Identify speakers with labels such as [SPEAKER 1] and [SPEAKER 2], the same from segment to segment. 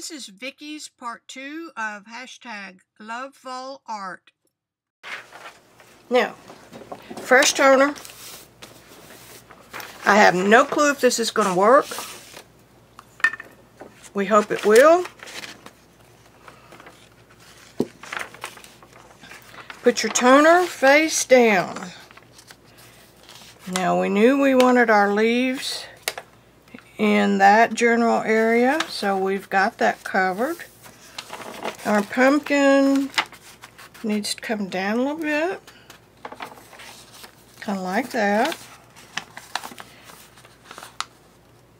[SPEAKER 1] This is Vicky's part 2 of hashtag Love Fall Art. Now, fresh toner. I have no clue if this is going to work. We hope it will. Put your toner face down. Now we knew we wanted our leaves in that general area, so we've got that covered. Our pumpkin needs to come down a little bit, kind of like that.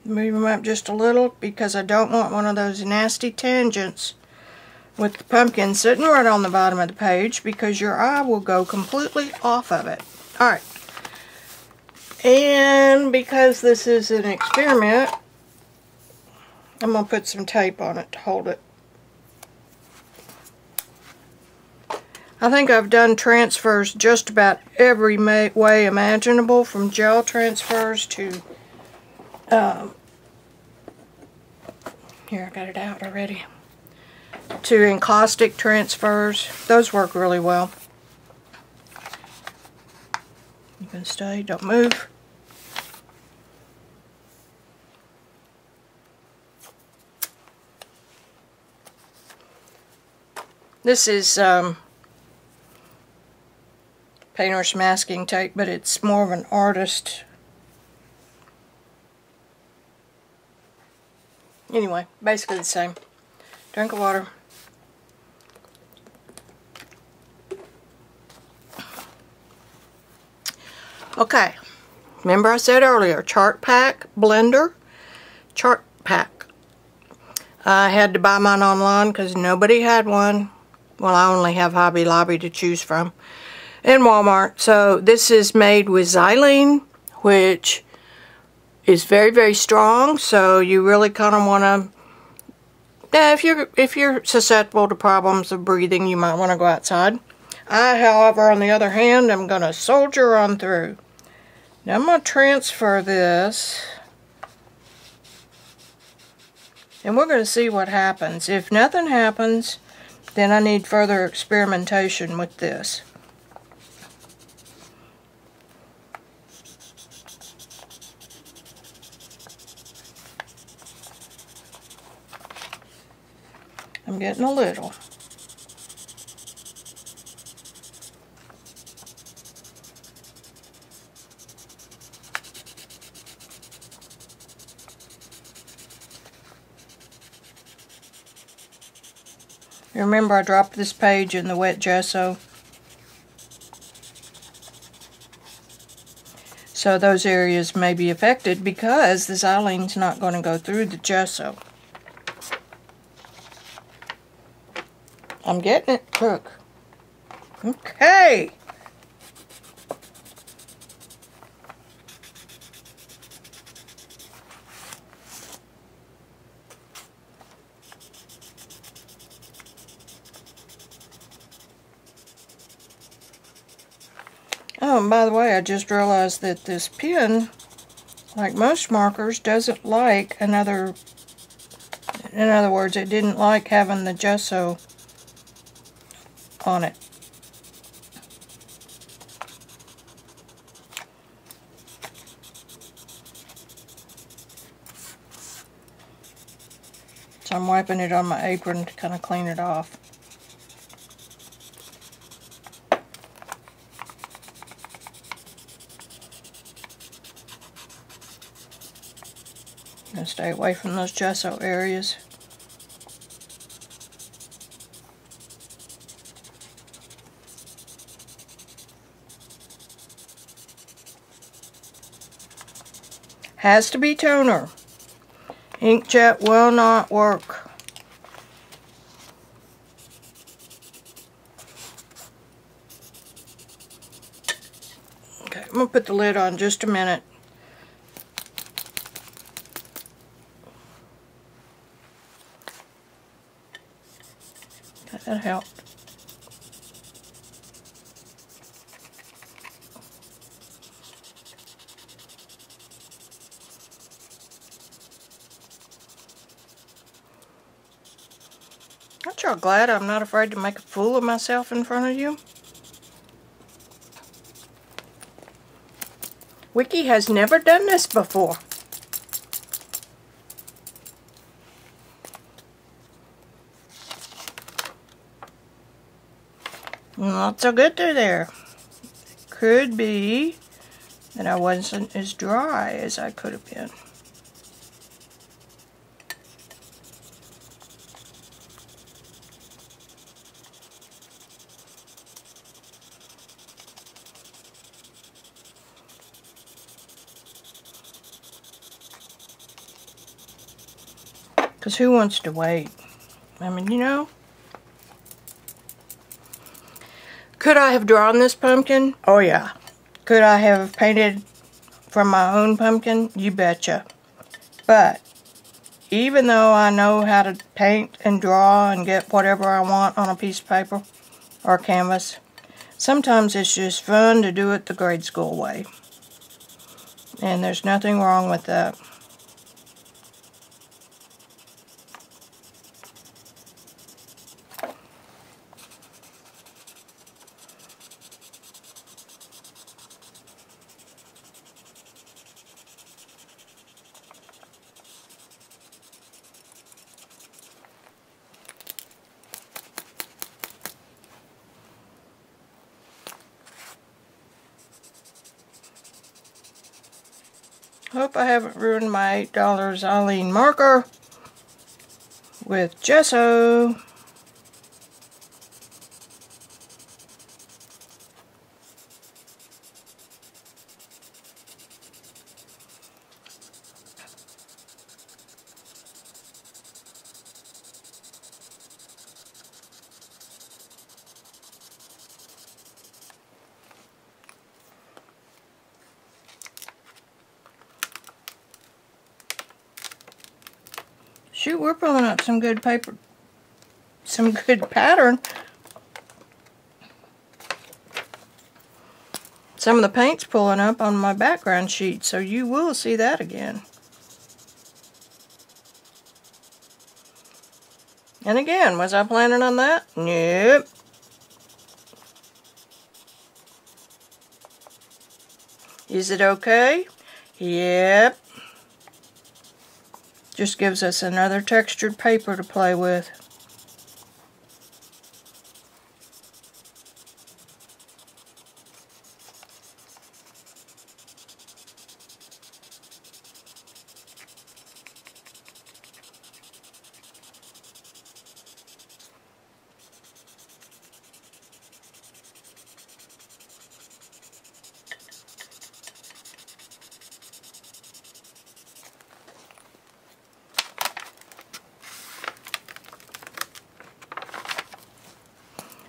[SPEAKER 1] Move them up just a little because I don't want one of those nasty tangents with the pumpkin sitting right on the bottom of the page, because your eye will go completely off of it. Alright. And because this is an experiment, I'm going to put some tape on it to hold it. I think I've done transfers just about every way imaginable, from gel transfers to, here, I got it out already, to encaustic transfers. Those work really well. You can stay, don't move. This is painter's masking tape, but it's more of an artist. Anyway, basically the same. Drink of water. Okay, remember I said earlier, chart pack, blender, chart pack. I had to buy mine online because nobody had one. Well, I only have Hobby Lobby to choose from, and Walmart. So this is made with xylene, which is very, very strong. So you really kind of want to, if you're susceptible to problems of breathing, you might want to go outside. I, however, on the other hand, am going to soldier on through. Now I'm going to transfer this, and we're going to see what happens. If nothing happens, then I need further experimentation with this. I'm getting a little. Remember, I dropped this page in the wet gesso, so those areas may be affected because the xylene's not going to go through the gesso. I'm getting it. Look. Okay. Oh, and by the way, I just realized that this pen, like most markers, doesn't like another, in other words, it didn't like having the gesso on it. So I'm wiping it on my apron to kind of clean it off. And stay away from those gesso areas. Has to be toner. Inkjet will not work. Okay, I'm going to put the lid on just a minute. That helped. y'all glad I'm not afraid to make a fool of myself in front of you? Vicki has never done this before. Not so good through there. Could be that I wasn't as dry as I could have been. Because who wants to wait? I mean, you know. Could I have drawn this pumpkin? Oh yeah. Could I have painted from my own pumpkin? You betcha. But even though I know how to paint and draw and get whatever I want on a piece of paper or canvas, sometimes it's just fun to do it the grade school way. And there's nothing wrong with that. Hope I haven't ruined my $8 Alene marker with gesso. Shoot, we're pulling up some good paper, some good pattern. Some of the paint's pulling up on my background sheet, so you will see that again. And again, was I planning on that? Nope. Is it okay? Yep. Just gives us another textured paper to play with.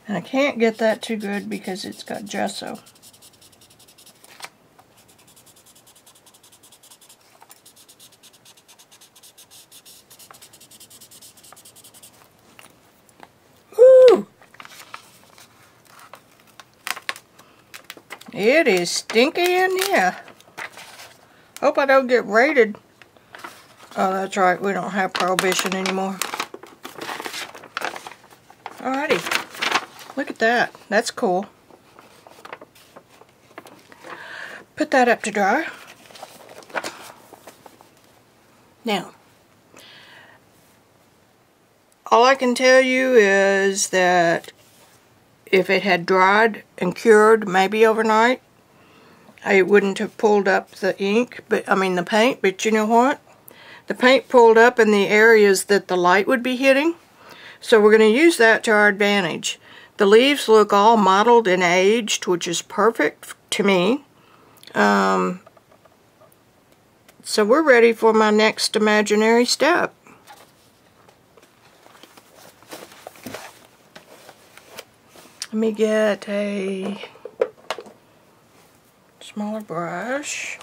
[SPEAKER 1] And I can't get that too good because it's got gesso. Woo! It is stinky in here. Hope I don't get raided. Oh, that's right, we don't have Prohibition anymore. Alrighty. Look at that. That's cool. Put that up to dry. Now, all I can tell you is that if it had dried and cured maybe overnight, I wouldn't have pulled up the ink, the paint, but you know what? The paint pulled up in the areas that the light would be hitting, so we're going to use that to our advantage. The leaves look all mottled and aged, which is perfect to me. So we're ready for my next imaginary step. Let me get a smaller brush.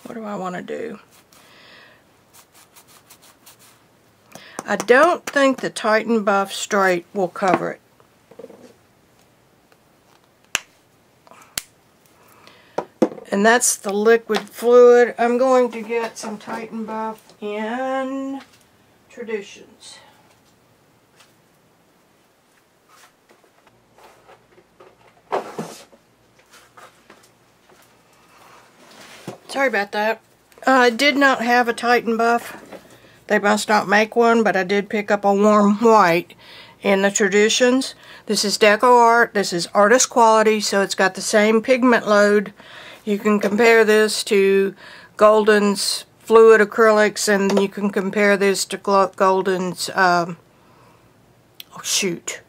[SPEAKER 1] What do I want to do? I don't think the Titan Buff Straight will cover it. And that's the liquid fluid. I'm going to get some Titan Buff in Traditions. Sorry about that. I did not have a Titan Buff. They must not make one, but I did pick up a warm white in the Traditions. This is Deco Art. This is artist quality, so it's got the same pigment load. You can compare this to Golden's fluid acrylics, and you can compare this to Golden's, oh shoot,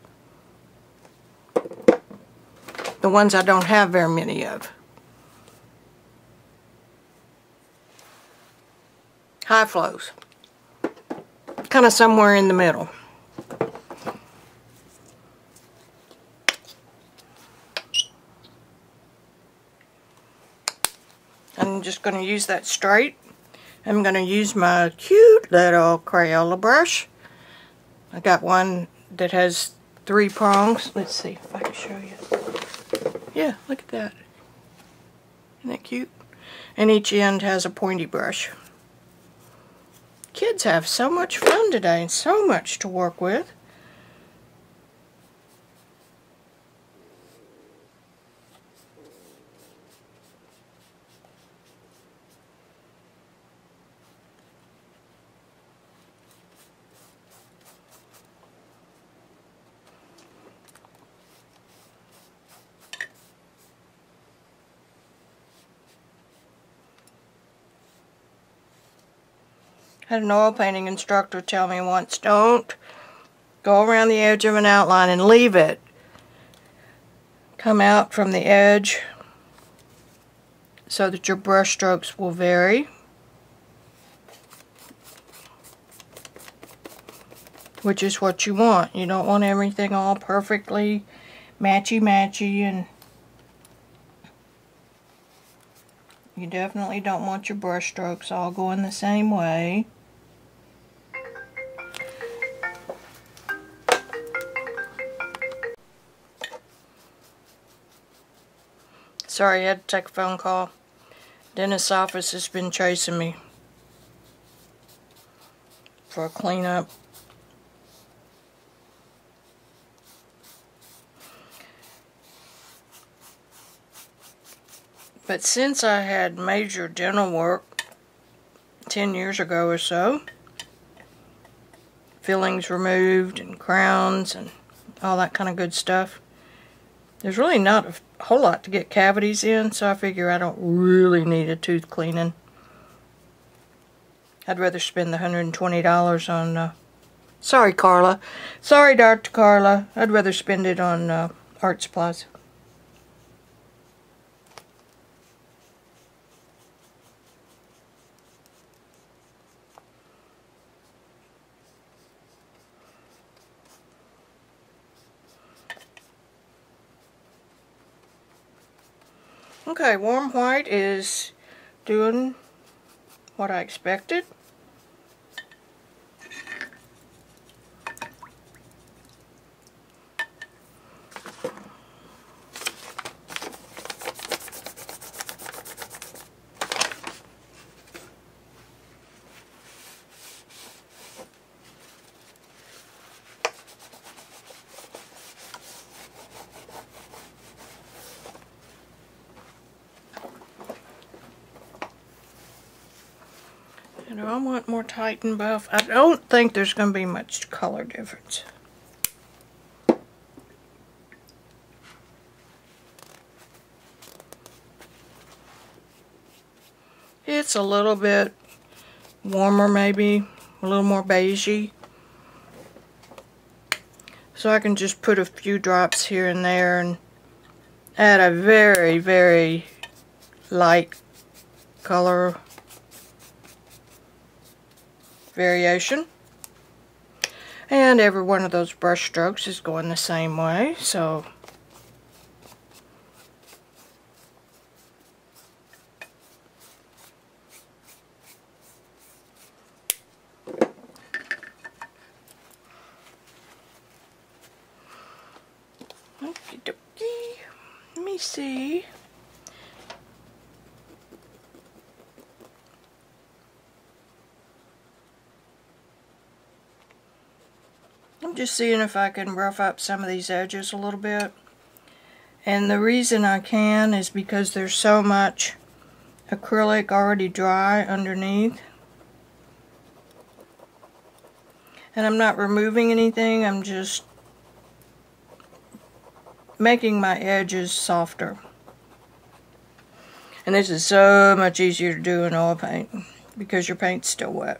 [SPEAKER 1] the ones I don't have very many of. High Flows. Kind of somewhere in the middle. I'm just going to use that straight. I'm going to use my cute little Crayola brush. I got one that has 3 prongs. Let's see if I can show you. Yeah, look at that. Isn't that cute? And each end has a pointy brush. Kids have so much fun today and so much to work with. I had an oil painting instructor tell me once, don't go around the edge of an outline and leave it. Come out from the edge so that your brush strokes will vary. Which is what you want. You don't want everything all perfectly matchy-matchy, and you definitely don't want your brush strokes all going the same way. Sorry, I had to take a phone call. Dentist's office has been chasing me for a cleanup. But since I had major dental work 10 years ago or so, fillings removed and crowns and all that kind of good stuff, there's really not a whole lot to get cavities in, so I figure I don't really need a tooth cleaning. I'd rather spend the $120 on, sorry Carla, sorry Dr. Carla, I'd rather spend it on art supplies. Okay, warm white is doing what I expected. I want more Titan Buff. I don't think there's going to be much color difference. It's a little bit warmer, maybe a little more beigey. So I can just put a few drops here and there and add a very, very light color variation. And every one of those brush strokes is going the same way, so okie dokie. Let me see. I'm just seeing if I can rough up some of these edges a little bit. And the reason I can is because there's so much acrylic already dry underneath. And I'm not removing anything, I'm just making my edges softer. And this is so much easier to do in oil paint because your paint's still wet.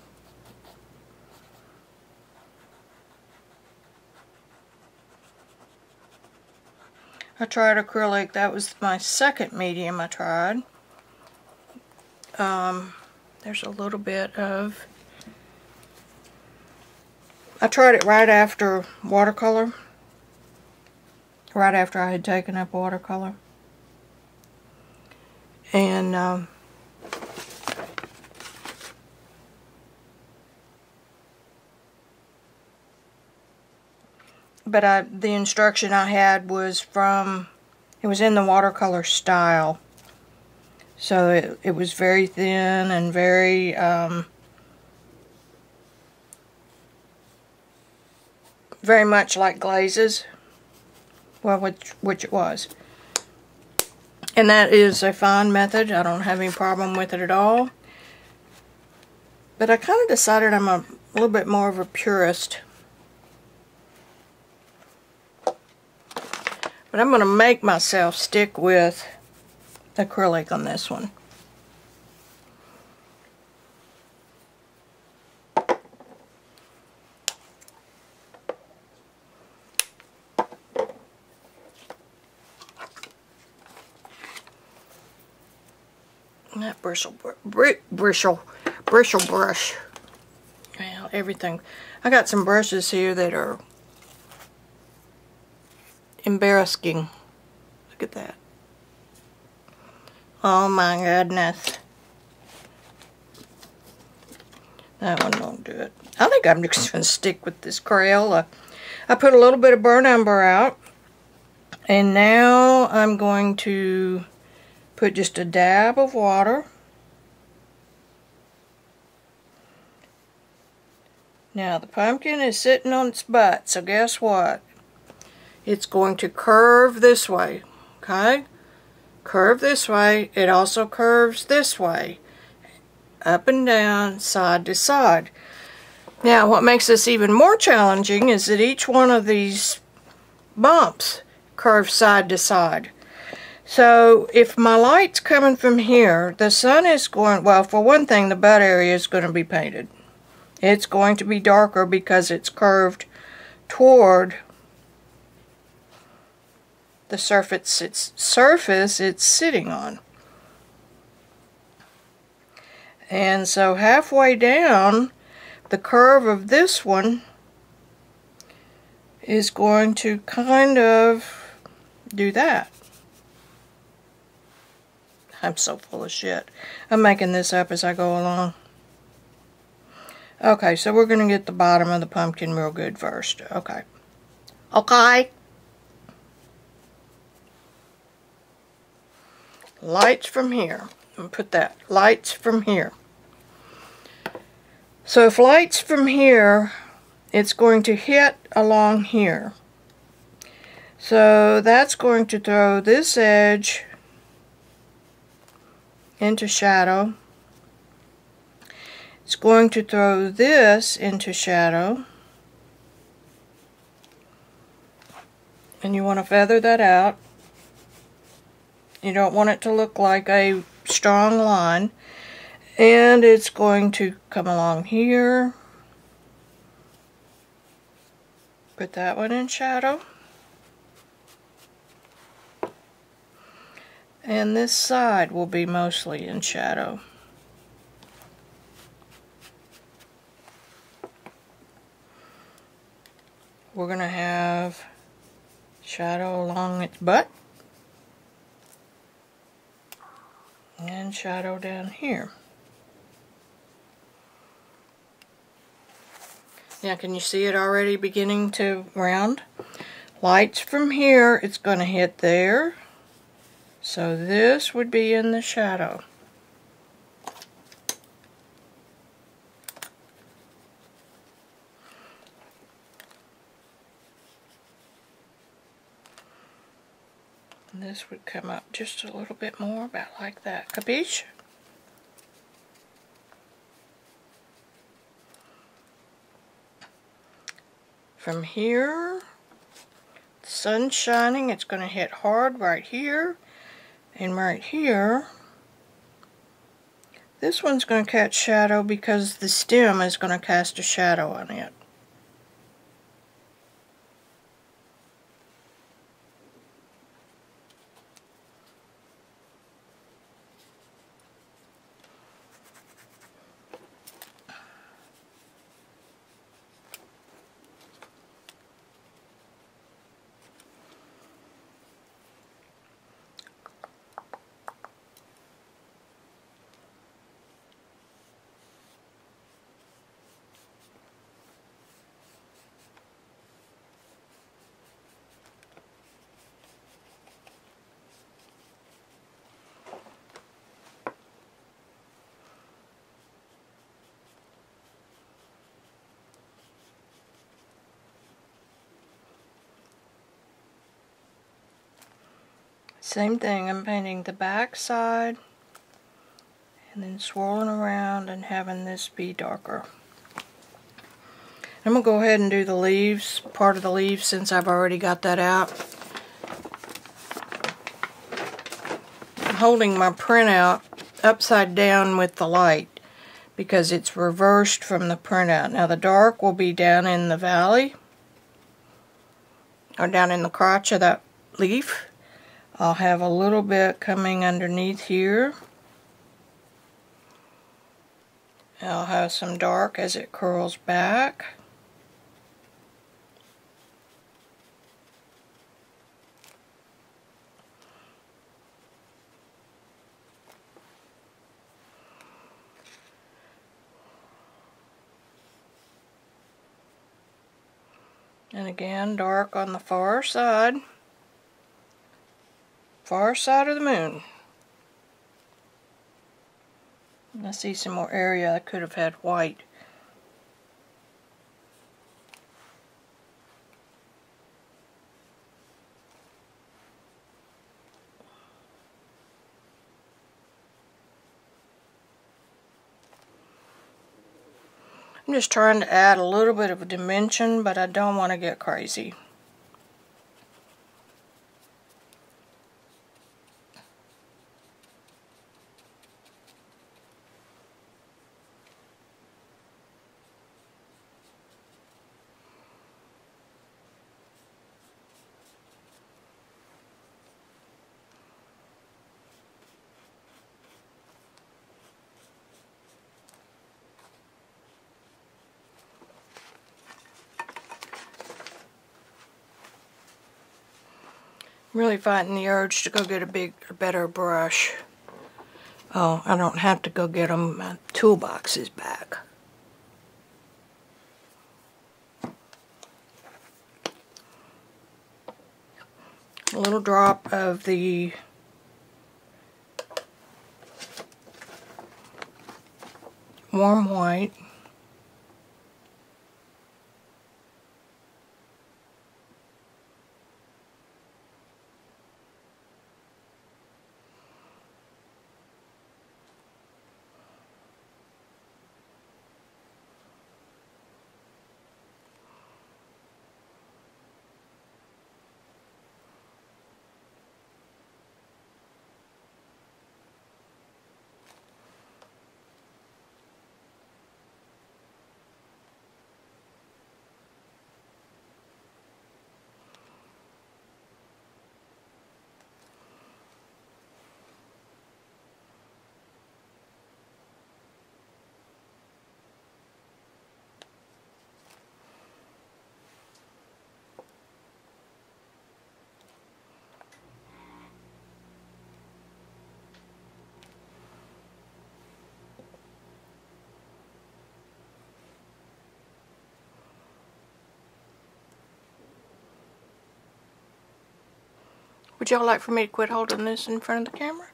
[SPEAKER 1] I tried acrylic. That was my second medium I tried. There's a little bit of... I tried it right after watercolor. Right after I had taken up watercolor. And but the instruction I had was from, it was in the watercolor style. So it was very thin and very very much like glazes. Well, which it was. And that is a fine method. I don't have any problem with it at all. But I kind of decided I'm a little bit more of a purist. But I'm going to make myself stick with acrylic on this one. That bristle brush. Well, everything. I got some brushes here that are embarrassing. Look at that. Oh my goodness. That one won't do it. I think I'm just going to stick with this Crayola. I put a little bit of burnt umber out. And now I'm going to put just a dab of water. Now the pumpkin is sitting on its butt, so guess what? It's going to curve this way, okay? Curve this way. It also curves this way. Up and down, side to side. Now what makes this even more challenging is that each one of these bumps curves side to side. So if my light's coming from here, the sun is going, well, for one thing, the butt area is going to be painted. It's going to be darker because it's curved toward the surface it's sitting on. And so halfway down, the curve of this one is going to kind of do that. I'm so full of shit. I'm making this up as I go along. Okay, so we're going to get the bottom of the pumpkin real good first. Okay. Okay. Lights from here. And put that. Lights from here. So if lights from here, it's going to hit along here. So that's going to throw this edge into shadow. It's going to throw this into shadow. And you want to feather that out. You don't want it to look like a strong line. And it's going to come along here. Put that one in shadow. And this side will be mostly in shadow. We're going to have shadow along its butt. And shadow down here. Now can you see it already beginning to round? Lights from here, it's going to hit there. So this would be in the shadow. And this would come up just a little bit more, about like that. Capiche? From here, the sun's shining, it's going to hit hard right here, and right here. This one's going to catch shadow because the stem is going to cast a shadow on it. Same thing, I'm painting the back side and then swirling around and having this be darker. I'm going to go ahead and do the leaves, part of the leaves, since I've already got that out. I'm holding my printout upside down with the light because it's reversed from the printout. Now the dark will be down in the valley, or down in the crotch of that leaf. I'll have a little bit coming underneath here. I'll have some dark as it curls back. And again, dark on the far side of the moon. I see some more area I could have had white. I'm just trying to add a little bit of a dimension, but I don't want to get crazy. I'm really fighting the urge to go get a better brush. Oh, I don't have to go get them. My toolbox is back. A little drop of the warm white. Would y'all like for me to quit holding this in front of the camera?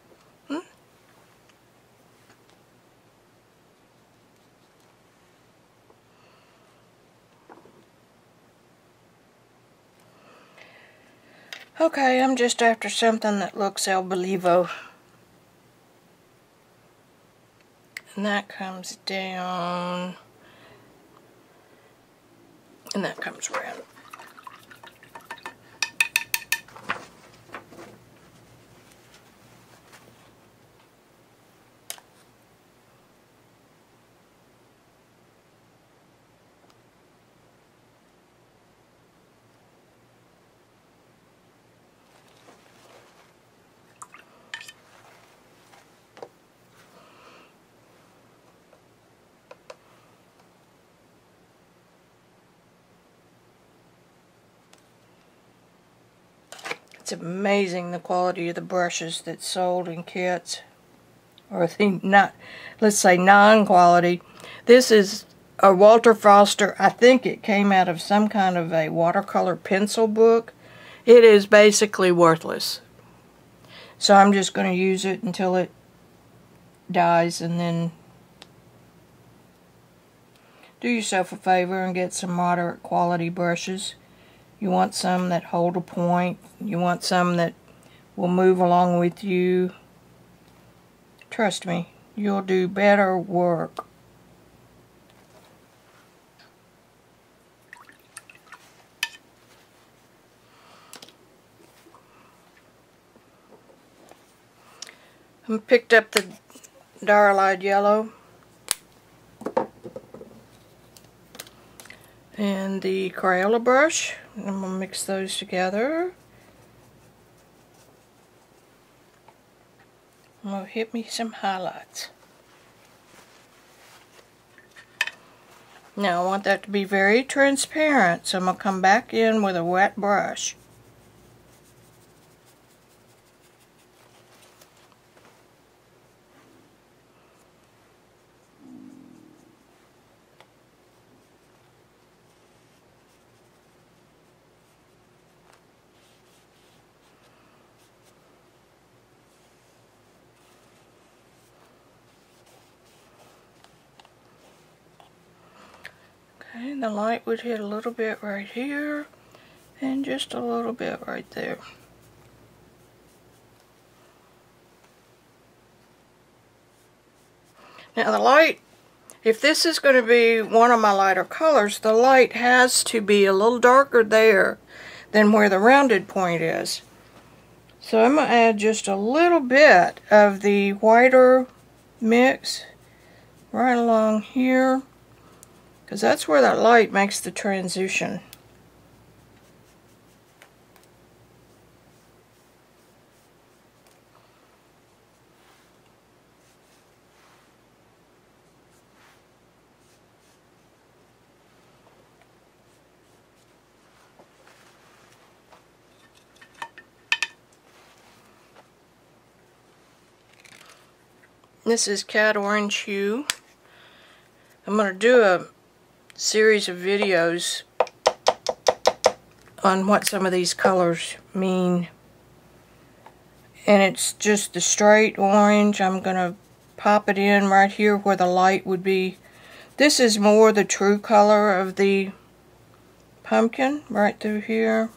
[SPEAKER 1] Okay, I'm just after something that looks El Belivo. And that comes down, and that comes around. It's amazing the quality of the brushes that's sold in kits, or let's say non-quality. This is a Walter Foster. I think it came out of some kind of a watercolor pencil book. It is basically worthless. So I'm just going to use it until it dies, and then do yourself a favor and get some moderate quality brushes. You want some that hold a point. You want some that will move along with you. Trust me, you'll do better work. I picked up the Diarylide Yellow and the Crayola brush. I'm going to mix those together. I'm going to hit me some highlights. Now I want that to be very transparent, so I'm going to come back in with a wet brush. Okay, the light would hit a little bit right here, and just a little bit right there. Now the light, if this is going to be one of my lighter colors, the light has to be a little darker there than where the rounded point is. So I'm going to add just a little bit of the whiter mix right along here, because that's where that light makes the transition. This is Cat Orange Hue. I'm going to do a series of videos on what some of these colors mean. And it's just the straight orange. I'm going to pop it in right here where the light would be. This is more the true color of the pumpkin, right through here.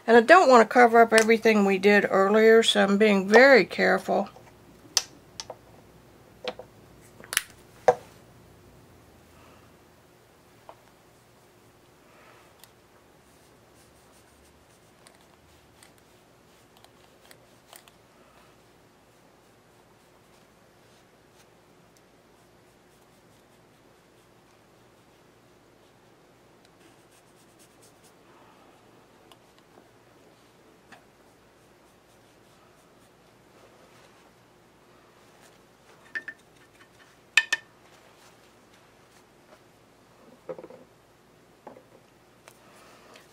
[SPEAKER 1] And I don't want to cover up everything we did earlier, so I'm being very careful.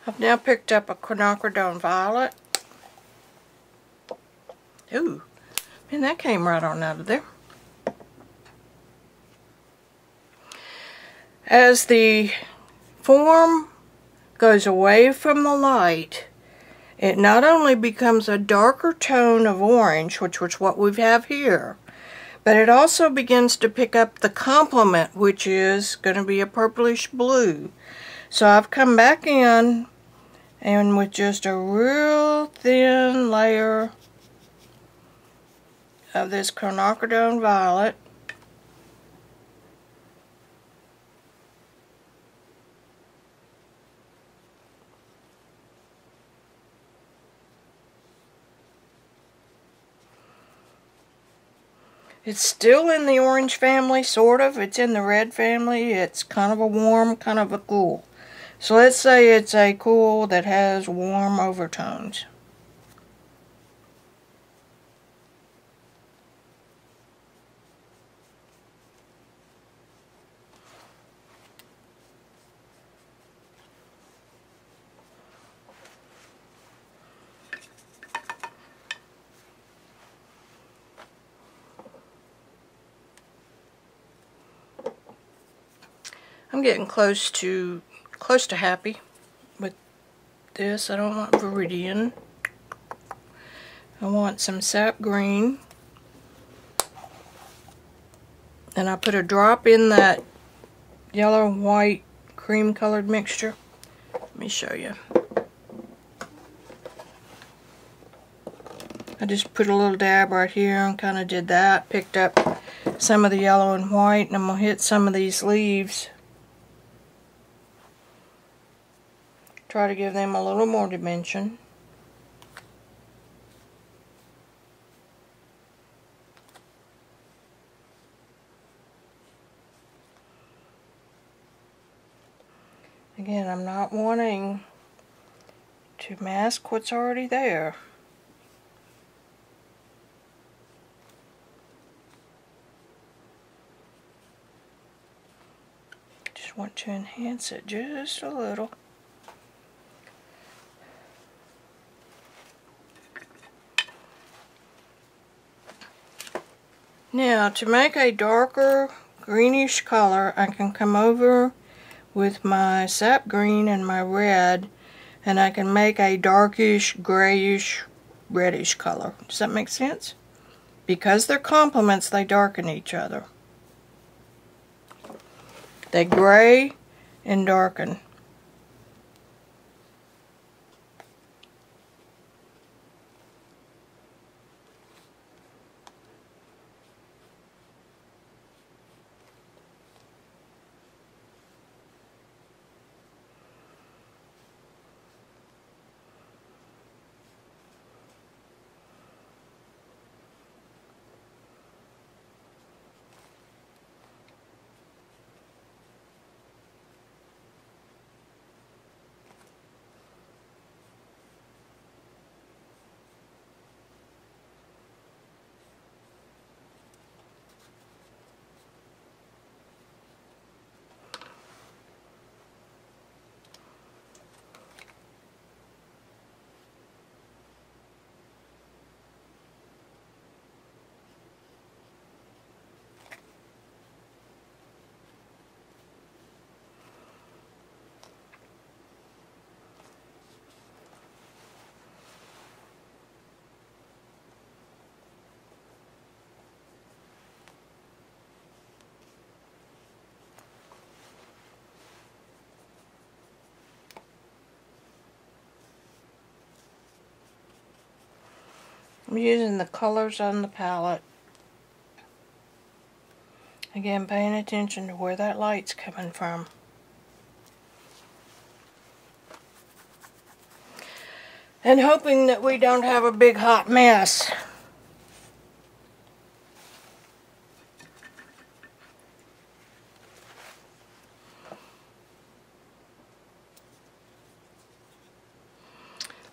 [SPEAKER 1] I've now picked up a quinacridone violet. Ooh, man, that came right on out of there. As the form goes away from the light, it not only becomes a darker tone of orange, which was what we have here, but it also begins to pick up the complement, which is going to be a purplish blue. So I've come back in And with just a real thin layer of this quinacridone violet, it's still in the orange family, sort of. It's in the red family. It's kind of a warm, kind of a cool. So let's say it's a cool that has warm overtones. I'm getting close to happy with this. I don't want Viridian. I want some sap green. And I put a drop in that yellow and white cream colored mixture. Let me show you. I just put a little dab right here and kind of did that. Picked up some of the yellow and white, and I'm going to hit some of these leaves. Try to give them a little more dimension. Again, I'm not wanting to mask what's already there. Just want to enhance it just a little. Now, to make a darker greenish color, I can come over with my sap green and my red, and I can make a darkish, grayish, reddish color. Does that make sense? Because they're complements, they darken each other. They gray and darken. I'm using the colors on the palette. Again, paying attention to where that light's coming from. And hoping that we don't have a big hot mess.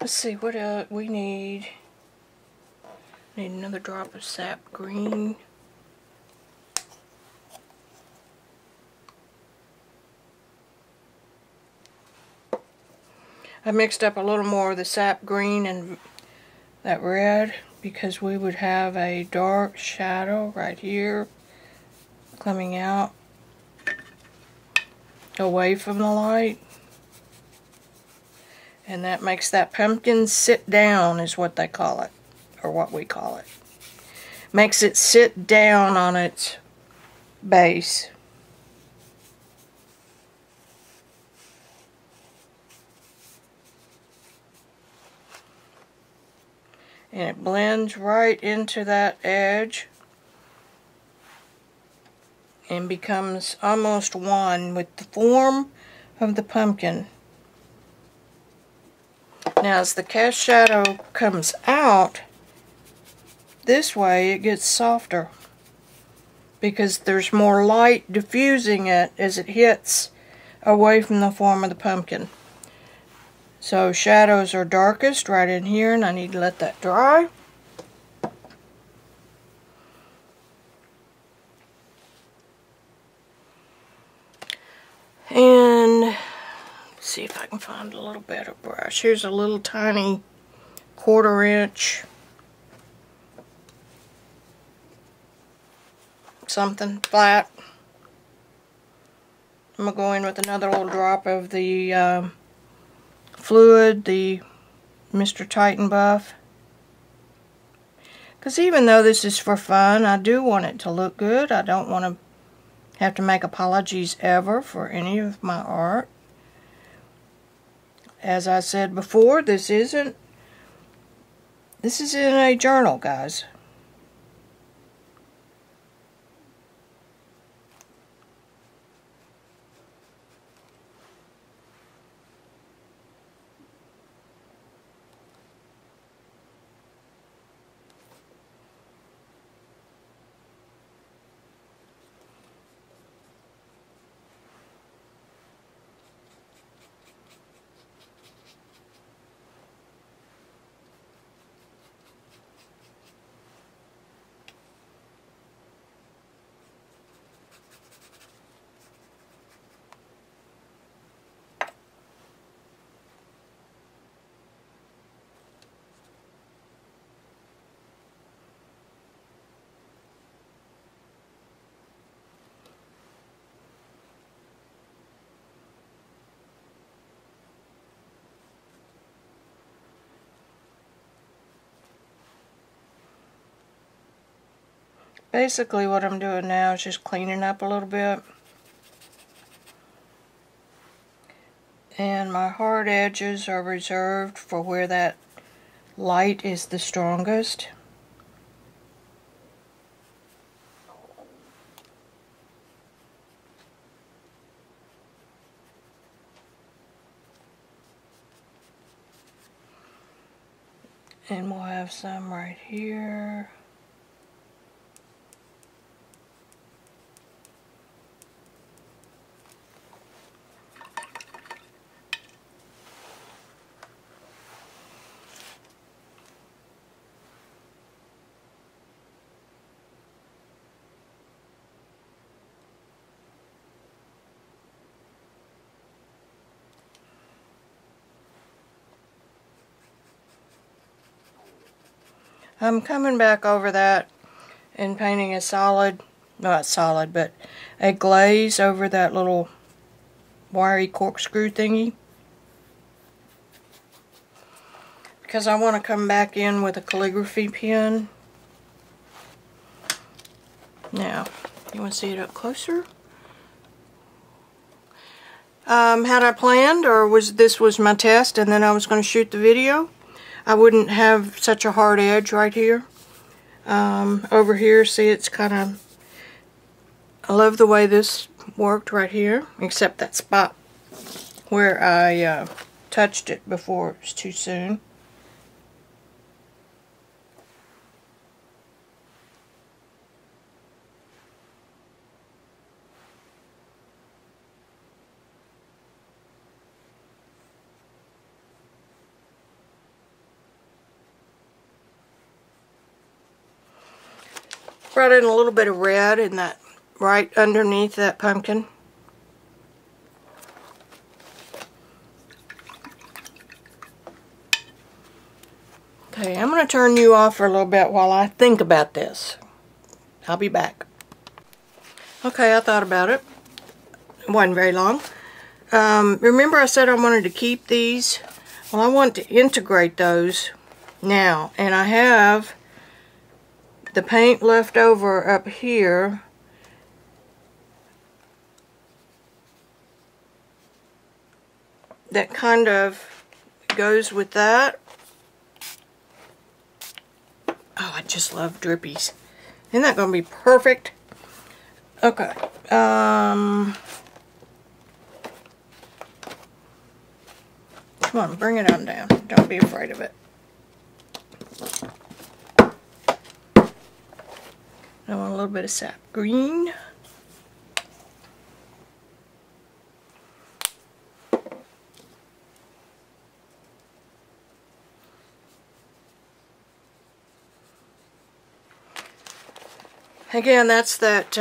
[SPEAKER 1] Let's see what else we need. Need another drop of sap green. I mixed up a little more of the sap green and that red because we would have a dark shadow right here coming out away from the light. And that makes that pumpkin sit down is what they call it. Or what we call it. Makes it sit down on its base. And it blends right into that edge and becomes almost one with the form of the pumpkin. Now as the cast shadow comes out this way, it gets softer because there's more light diffusing it as it hits away from the form of the pumpkin. So shadows are darkest right in here, and I need to let that dry. And let's see if I can find a little better brush. Here's a little tiny 1/4 inch something flat. I'm going to go in with another little drop of the fluid, the Mr. Titan Buff. Because even though this is for fun, I do want it to look good. I don't want to have to make apologies ever for any of my art. As I said before, this isn't a journal, guys. Basically what I'm doing now is just cleaning up a little bit. And my hard edges are reserved for where that light is the strongest. And we'll have some right here. I'm coming back over that and painting a solid, not solid, but a glaze over that little wiry corkscrew thingy. Because I want to come back in with a calligraphy pen. Now, you want to see it up closer? Had I planned, or this was my test and then I was going to shoot the video, I wouldn't have such a hard edge right here. Over here, see, it's kind of, I love the way this worked right here, except that spot where I touched it before it was too soon. Brought in a little bit of red in that, right underneath that pumpkin. Okay, I'm going to turn you off for a little bit while I think about this. I'll be back. Okay, I thought about it. It wasn't very long. Remember I said I wanted to keep these? Well, I want to integrate those now. And I have the paint left over up here. That kind of goes with that. just love drippies. Isn't that going to be perfect? Okay. Come on, bring it on down. Don't be afraid of it. I want a little bit of sap green. Again, that's that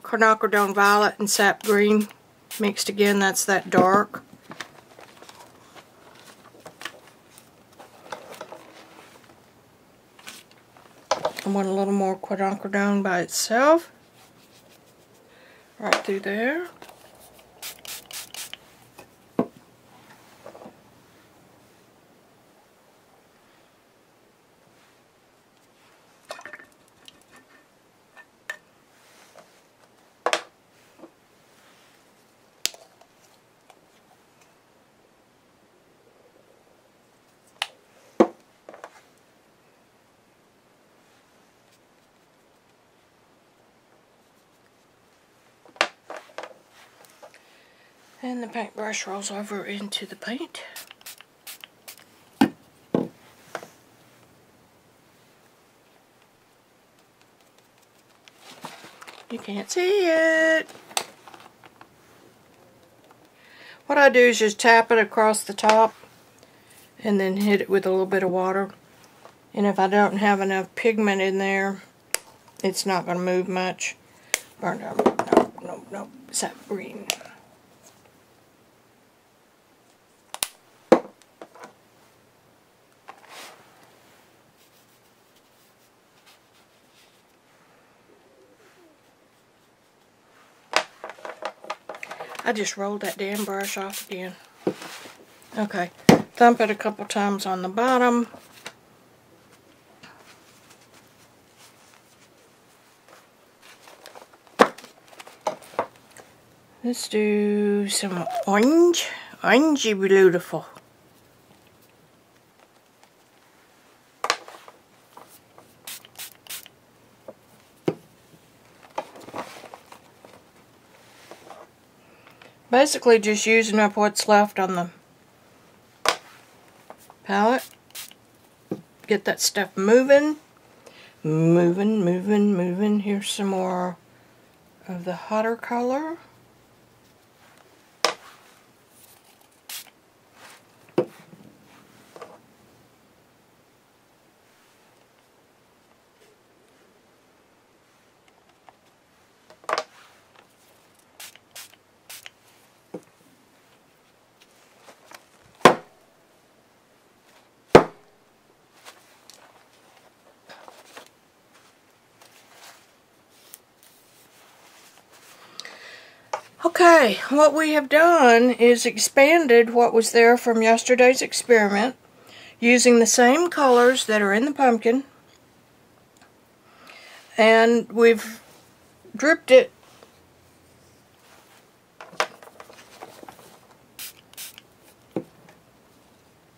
[SPEAKER 1] quinacridone violet and sap green mixed again. That's that dark. I want a little more quinacridone by itself. Right through there. And the paintbrush rolls over into the paint. You can't see it. What I do is just tap it across the top and then hit it with a little bit of water. And if I don't have enough pigment in there, it's not going to move much. Burn down. No. Sap green. I just rolled that damn brush off again. Okay, thump it a couple times on the bottom. Let's do some orange. Orangey beautiful. Basically just using up what's left on the palette. Get that stuff moving. Moving. Here's some more of the hotter color. Okay, what we have done is expanded what was there from yesterday's experiment using the same colors that are in the pumpkin, and we've dripped it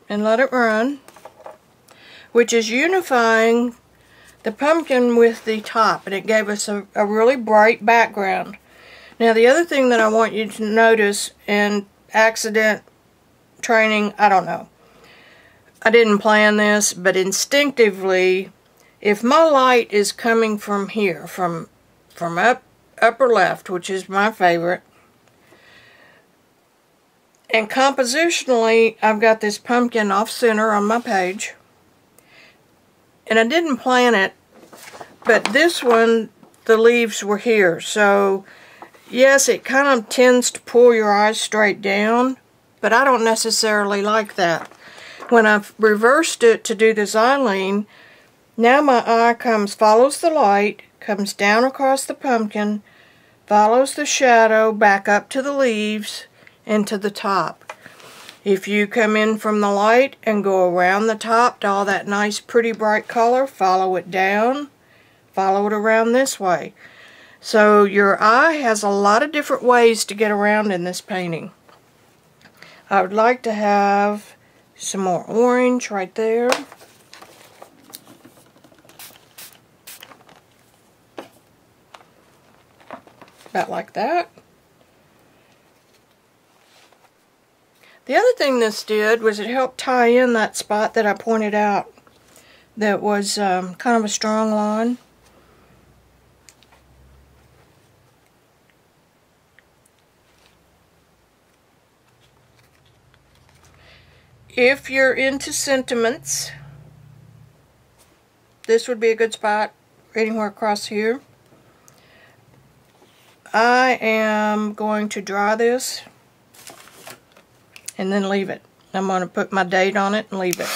[SPEAKER 1] and let it run, which is unifying the pumpkin with the top, and it gave us a really bright background. Now the other thing that I want you to notice in accident training, I don't know, I didn't plan this, but instinctively, if my light is coming from here, from upper left, which is my favorite, and compositionally I've got this pumpkin off center on my page, and I didn't plan it, but this one, the leaves were here, so yes, it kind of tends to pull your eyes straight down, but I don't necessarily like that. When I've reversed it to do the xylene, now my eye follows the light, comes down across the pumpkin, follows the shadow back up to the leaves and to the top. If you come in from the light and go around the top to all that nice pretty bright color, follow it down, follow it around this way. So your eye has a lot of different ways to get around in this painting. I would like to have some more orange right there. about like that. The other thing this did was it helped tie in that spot that I pointed out that was kind of a strong line. If you're into sentiments, this would be a good spot anywhere across here. I am going to dry this and then leave it. I'm going to put my date on it and leave it.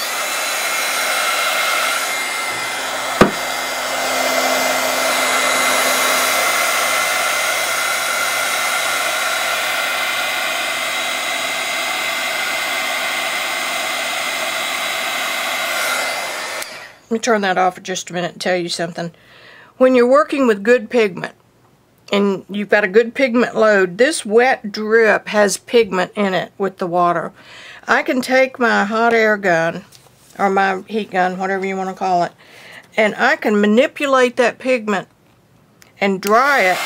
[SPEAKER 1] Let me turn that off for just a minute and tell you something. When you're working with good pigment, and you've got a good pigment load, this wet drip has pigment in it with the water. I can take my hot air gun, or my heat gun, whatever you want to call it, and I can manipulate that pigment and dry it.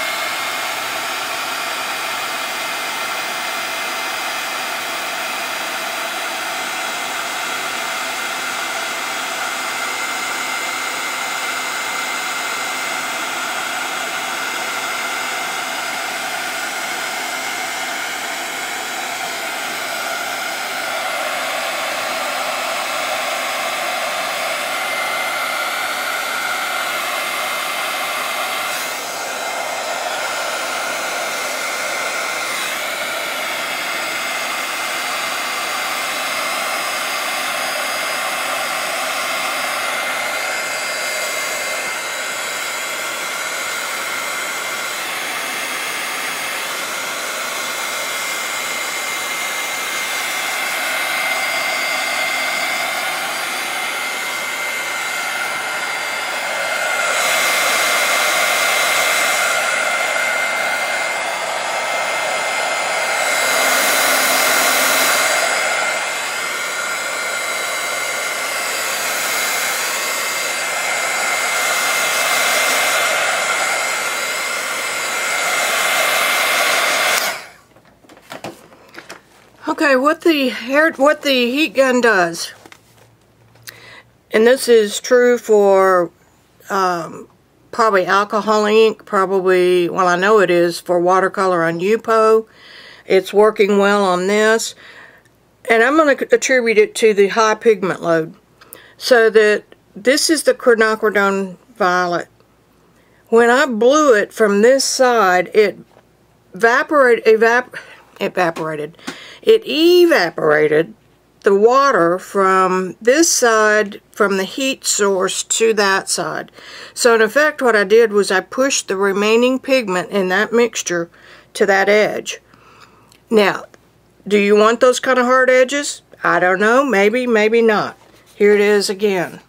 [SPEAKER 1] Okay, what the heat gun does, and this is true for probably alcohol ink, probably, well, I know it is for watercolor on UPO. It's working well on this, and I'm going to attribute it to the high pigment load. So that this is the quinacridone violet. When I blew it from this side, it evaporated the water from this side, from the heat source to that side. So in effect what I did was I pushed the remaining pigment in that mixture to that edge. Now, do you want those kind of hard edges? I don't know, maybe, maybe not. Here it is again.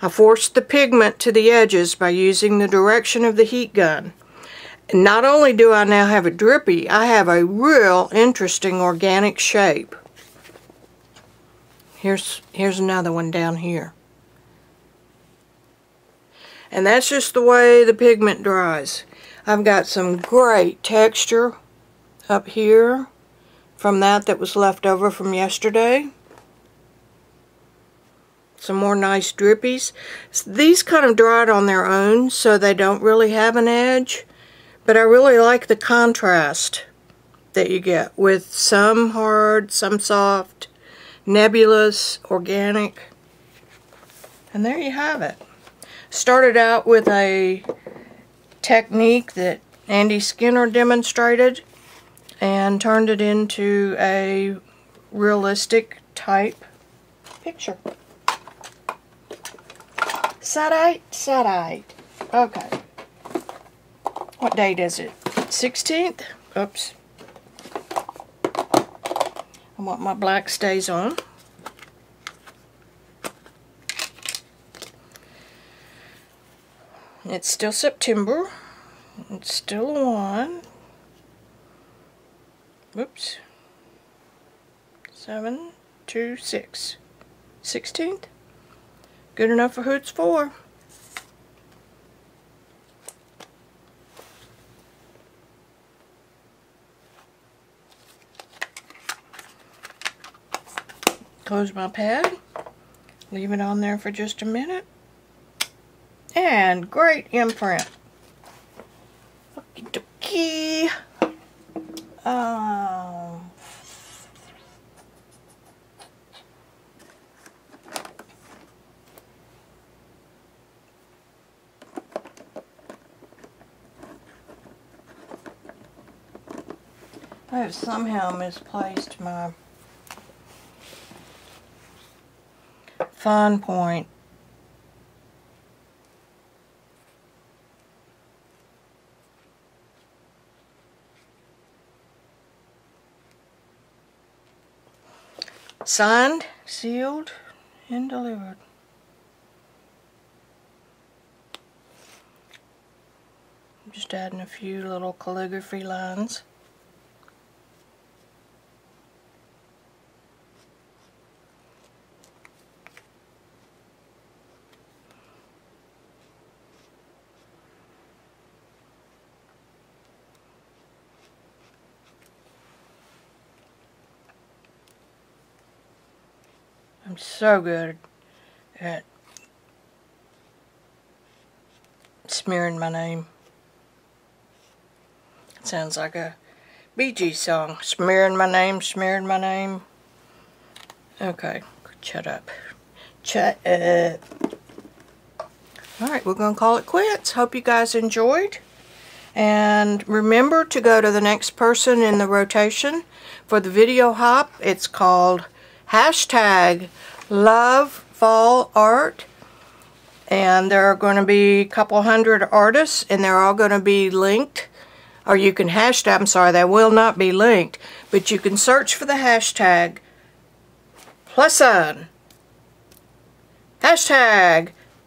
[SPEAKER 1] I forced the pigment to the edges by using the direction of the heat gun. And not only do I now have it drippy, I have a real interesting organic shape. Here's another one down here. And that's just the way the pigment dries. I've got some great texture up here from that was left over from yesterday. Some more nice drippies. These kind of dried on their own, so they don't really have an edge. But I really like the contrast that you get with some hard, some soft, nebulous, organic. And there you have it. Started out with a technique that Andy Skinner demonstrated and turned it into a realistic type picture. Side-eye. Okay. What date is it? 16th? Oops. I want my black stays on. It's still September. It's still a 1. Oops. 7, 2, 6. 16th? Good enough for who it's for. Close my pad. Leave it on there for just a minute. And great imprint. Okie dokie. I have somehow misplaced my fine point. Signed, sealed, and delivered. I'm just adding a few little calligraphy lines. I'm so good at smearing my name. It sounds like a Bee Gees song. Smearing my name, smearing my name. Okay, shut up. Shut up. Alright, we're going to call it quits. Hope you guys enjoyed. And remember to go to the next person in the rotation for the video hop. It's called #LoveFallArt, and there are going to be a couple hundred artists, and they're all going to be linked, or you can hashtag, I'm sorry, they will not be linked, but you can search for the hashtag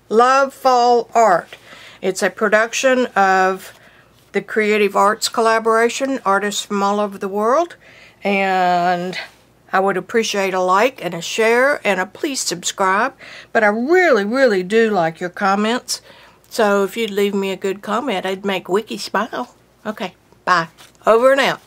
[SPEAKER 1] #LoveFallArt. It's a production of the Creative Arts Collaboration, artists from all over the world, and I would appreciate a like and a share and a please subscribe. But I really, really do like your comments. So if you'd leave me a good comment, I'd make Vicki smile. Okay, bye. Over and out.